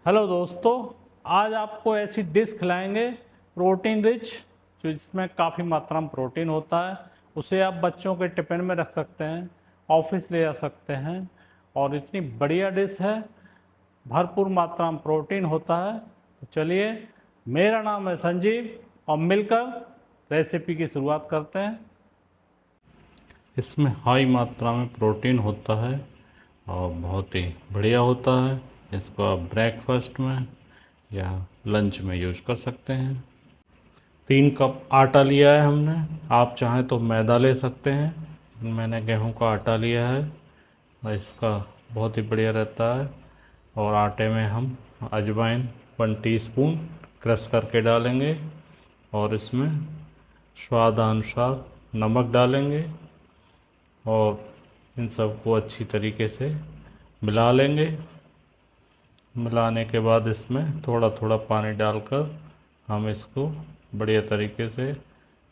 Hello दोस्तों, आज आपको ऐसी डिश खिलाएंगे प्रोटीन रिच, जो जिसमें काफ़ी मात्रा में प्रोटीन होता है। उसे आप बच्चों के टिफ़िन में रख सकते हैं, ऑफिस ले जा सकते हैं और इतनी बढ़िया डिश है, भरपूर मात्रा में प्रोटीन होता है। तो चलिए, मेरा नाम है संजीव और मिलकर रेसिपी की शुरुआत करते हैं। इसमें हाई मात्रा में प्रोटीन होता है और बहुत ही बढ़िया होता है। इसको आप ब्रेकफास्ट में या लंच में यूज कर सकते हैं। 3 कप आटा लिया है हमने। आप चाहें तो मैदा ले सकते हैं, मैंने गेहूं का आटा लिया है और इसका बहुत ही बढ़िया रहता है। और आटे में हम अजवाइन 1 टीस्पून क्रश करके डालेंगे और इसमें स्वादानुसार नमक डालेंगे और इन सबको अच्छी तरीके से मिला लेंगे। मिलाने के बाद इसमें थोड़ा थोड़ा पानी डालकर हम इसको बढ़िया तरीके से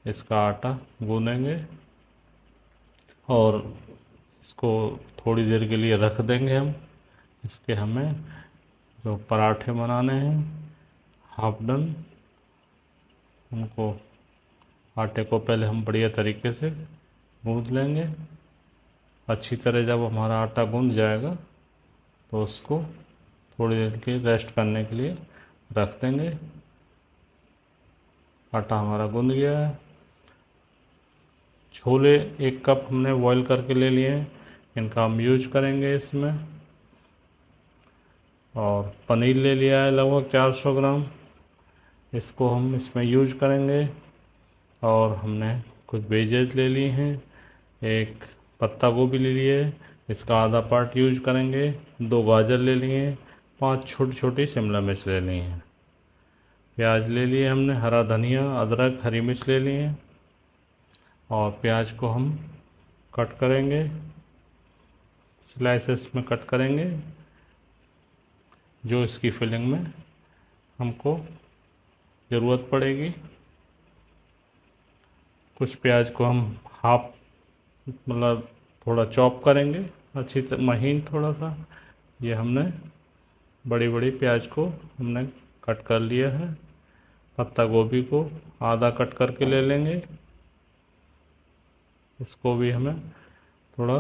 इसका आटा गूँधेंगे और इसको थोड़ी देर के लिए रख देंगे हम। इसके हमें जो पराठे बनाने हैं हाफ डन, उनको आटे को पहले हम बढ़िया तरीके से गूँध लेंगे। अच्छी तरह जब हमारा आटा गूँध जाएगा तो उसको थोड़ी देर के रेस्ट करने के लिए रख देंगे। आटा हमारा गूँध गया है। छोले 1 कप हमने बॉईल करके ले लिए हैं, इनका हम यूज करेंगे इसमें। और पनीर ले लिया है लगभग 400 ग्राम, इसको हम इसमें यूज करेंगे। और हमने कुछ वेजेज ले लिए हैं, एक पत्ता गोभी ले लिए, इसका आधा पार्ट यूज करेंगे। 2 गाजर ले लिए, 5 छोटी छोटी शिमला मिर्च ले ली हैं, प्याज ले लिए हमने, हरा धनिया, अदरक, हरी मिर्च ले लिए। और प्याज को हम कट करेंगे, स्लाइसेस में कट करेंगे, जो इसकी फिलिंग में हमको ज़रूरत पड़ेगी। कुछ प्याज को हम हाफ मतलब थोड़ा चॉप करेंगे, अच्छी महीन थोड़ा सा। ये हमने बड़ी बड़ी प्याज को हमने कट कर लिया है। पत्ता गोभी को आधा कट करके ले लेंगे, इसको भी हमें थोड़ा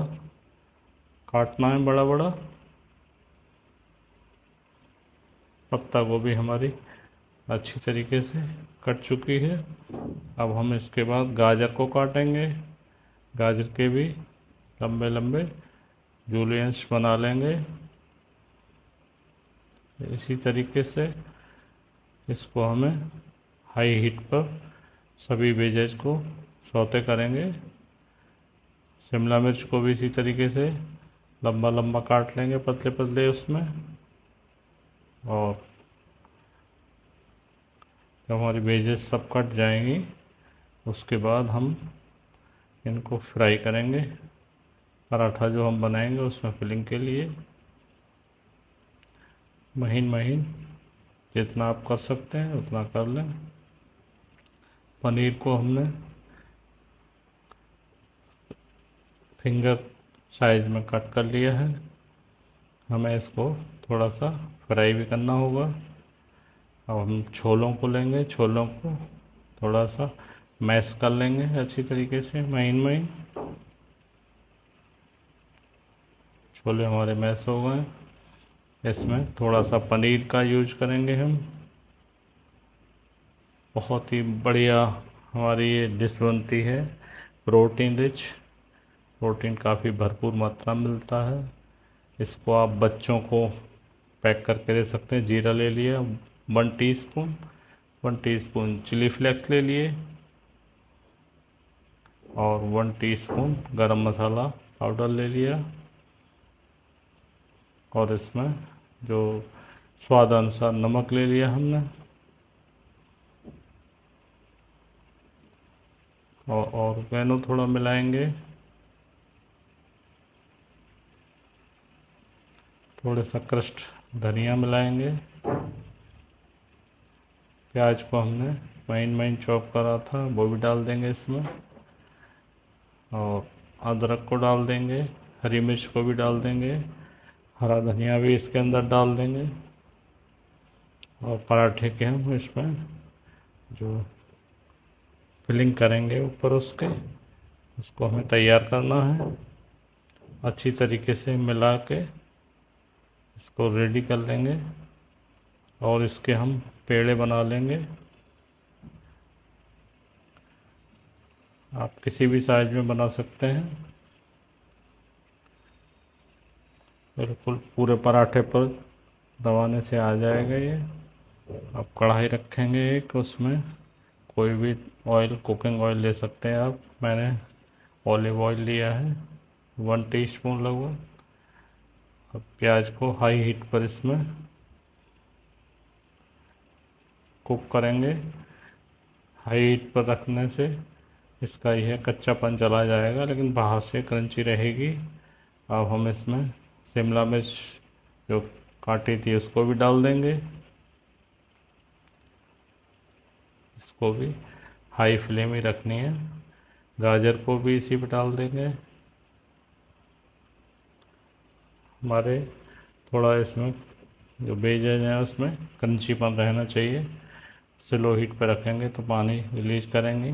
काटना है बड़ा बड़ा। पत्ता गोभी हमारी अच्छी तरीके से कट चुकी है। अब हम इसके बाद गाजर को काटेंगे, गाजर के भी लंबे लंबे जूलियंस बना लेंगे। इसी तरीके से इसको हमें हाई हीट पर सभी वेजेज को सौते करेंगे। शिमला मिर्च को भी इसी तरीके से लंबा लंबा काट लेंगे, पतले पतले उसमें। और जब हमारी वेजेस सब कट जाएंगी उसके बाद हम इनको फ्राई करेंगे। पराठा जो हम बनाएंगे उसमें फिलिंग के लिए महीन महीन जितना आप कर सकते हैं उतना कर लें। पनीर को हमने फिंगर साइज़ में कट कर लिया है, हमें इसको थोड़ा सा फ्राई भी करना होगा। अब हम छोलों को लेंगे, छोलों को थोड़ा सा मैश कर लेंगे अच्छी तरीके से महीन महीन। छोले हमारे मैश हो गए। इसमें थोड़ा सा पनीर का यूज करेंगे हम। बहुत ही बढ़िया हमारी ये डिश बनती है, प्रोटीन रिच। प्रोटीन काफ़ी भरपूर मात्रा में मिलता है। इसको आप बच्चों को पैक करके दे सकते हैं। जीरा ले लिया 1 टीस्पून, 1 टीस्पून चिली फ्लेक्स ले लिए और 1 टीस्पून गरम मसाला पाउडर ले लिया। और इसमें जो स्वाद अनुसार नमक ले लिया हमने। और ऑर्गेनो थोड़ा मिलाएंगे, थोड़े सा क्रस्ट धनिया मिलाएंगे। प्याज को हमने महीन महीन चॉप करा था वो भी डाल देंगे इसमें। और अदरक को डाल देंगे, हरी मिर्च को भी डाल देंगे, हरा धनिया भी इसके अंदर डाल देंगे। और पराठे के हम इसमें जो फिलिंग करेंगे ऊपर उसके, उसको हमें तैयार करना है। अच्छी तरीके से मिला के इसको रेडी कर लेंगे और इसके हम पेड़े बना लेंगे। आप किसी भी साइज में बना सकते हैं। बिल्कुल पूरे पराठे पर दबाने से आ जाएगा ये। आप कढ़ाई रखेंगे एक, उसमें कोई भी ऑयल, कुकिंग ऑयल ले सकते हैं आप। मैंने ऑलिव ऑयल लिया है 1 टीस्पून लगभग। अब प्याज को हाई हीट पर इसमें कुक करेंगे। हाई हीट पर रखने से इसका यह कच्चापन चला जाएगा, लेकिन बाहर से क्रंची रहेगी। अब हम इसमें शिमला मिर्च जो काटी थी उसको भी डाल देंगे। इसको भी हाई फ्लेम ही रखनी है। गाजर को भी इसी पे डाल देंगे। हमारे थोड़ा इसमें जो वेजेज हैं उसमें क्रंचीपन रहना चाहिए। स्लो हीट पर रखेंगे तो पानी रिलीज करेंगे।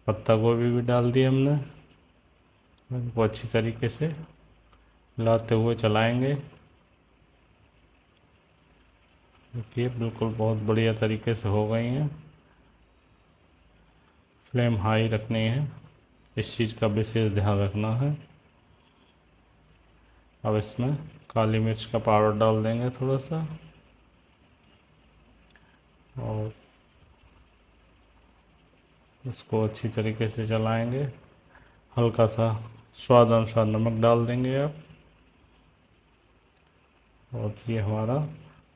पत्ता गोभी भी डाल दी हमने। इनको अच्छी तरीके से मिलाते हुए चलाएंगे। देखिए बिल्कुल बहुत बढ़िया तरीके से हो गई हैं। फ्लेम हाई रखनी है, इस चीज़ का विशेष ध्यान रखना है। अब इसमें काली मिर्च का पाउडर डाल देंगे थोड़ा सा, और इसको अच्छी तरीके से चलाएंगे। हल्का सा स्वाद अनुसार नमक डाल देंगे आप। और ये हमारा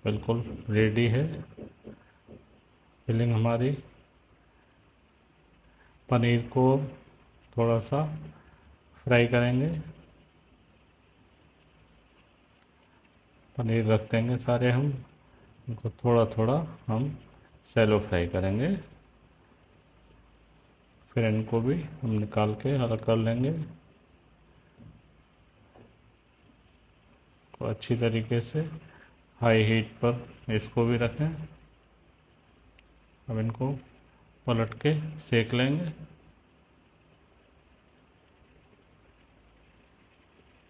बिल्कुल रेडी है फिलिंग हमारी। पनीर को थोड़ा सा फ्राई करेंगे। पनीर रख देंगे सारे हम, इनको थोड़ा थोड़ा हम सैलो फ्राई करेंगे। फिर इनको भी हम निकाल के अलग कर लेंगे। तो अच्छी तरीके से हाई हीट पर इसको भी रखें। अब इनको पलट के सेक लेंगे।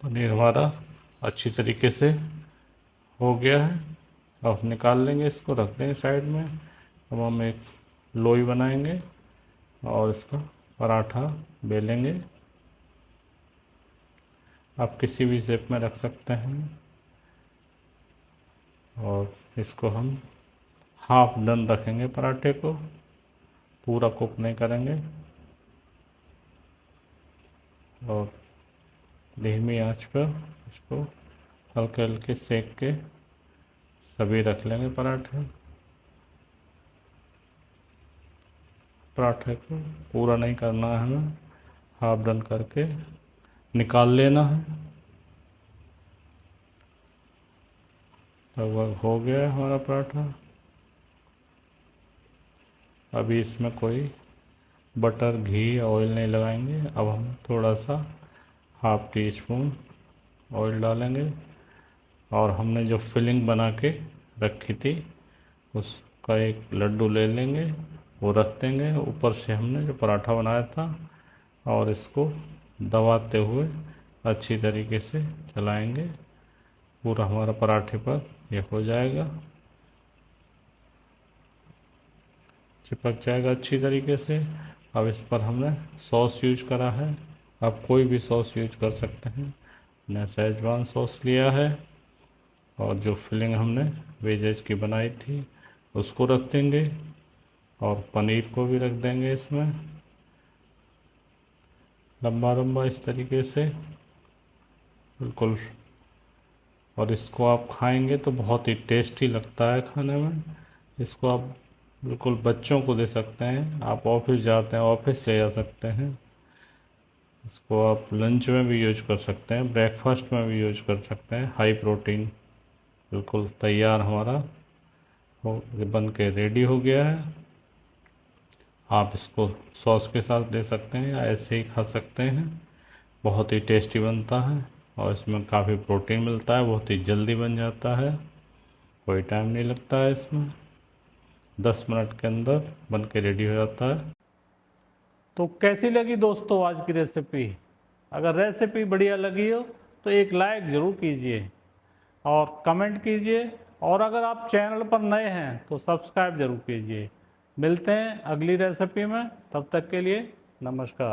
पनीर हमारा अच्छी तरीके से हो गया है। अब निकाल लेंगे, इसको रख देंगे साइड में। अब हम एक लोई बनाएंगे और इसका पराठा बेलेंगे। आप किसी भी शेप में रख सकते हैं। और इसको हम हाफ डन रखेंगे पराठे को, पूरा कुक नहीं करेंगे। और धीमी आंच पर इसको हल्के हल्के सेक के सभी रख लेंगे पराठे। पराठे को पूरा नहीं करना है हमें, हाफ डन करके निकाल लेना है। लगभग हो गया है हमारा पराठा। अभी इसमें कोई बटर, घी, ऑयल नहीं लगाएंगे। अब हम थोड़ा सा हाफ टी स्पून ऑयल डालेंगे और हमने जो फिलिंग बना के रखी थी उसका एक लड्डू ले लेंगे, वो रख देंगे ऊपर से हमने जो पराठा बनाया था, और इसको दबाते हुए अच्छी तरीके से चलाएंगे। पूरा हमारा पराठे पर ये हो जाएगा, चिपक जाएगा अच्छी तरीके से। अब इस पर हमने सॉस यूज करा है। आप कोई भी सॉस यूज कर सकते हैं। मैंने शेजवान सॉस लिया है। और जो फिलिंग हमने वेजेज की बनाई थी उसको रख देंगे और पनीर को भी रख देंगे इसमें लंबा लंबा इस तरीके से बिल्कुल। और इसको आप खाएंगे तो बहुत ही टेस्टी लगता है खाने में। इसको आप बिल्कुल बच्चों को दे सकते हैं। आप ऑफिस जाते हैं, ऑफिस ले जा सकते हैं। इसको आप लंच में भी यूज कर सकते हैं, ब्रेकफास्ट में भी यूज कर सकते हैं। हाई प्रोटीन बिल्कुल तैयार हमारा हो बन के रेडी हो गया है। आप इसको सॉस के साथ ले सकते हैं या ऐसे ही खा सकते हैं। बहुत ही टेस्टी बनता है और इसमें काफ़ी प्रोटीन मिलता है, बहुत ही जल्दी बन जाता है। कोई टाइम नहीं लगता है इसमें, 10 मिनट के अंदर बन के रेडी हो जाता है। तो कैसी लगी दोस्तों आज की रेसिपी? अगर रेसिपी बढ़िया लगी हो तो एक लाइक ज़रूर कीजिए और कमेंट कीजिए, और अगर आप चैनल पर नए हैं तो सब्सक्राइब ज़रूर कीजिए। मिलते हैं अगली रेसिपी में, तब तक के लिए नमस्कार।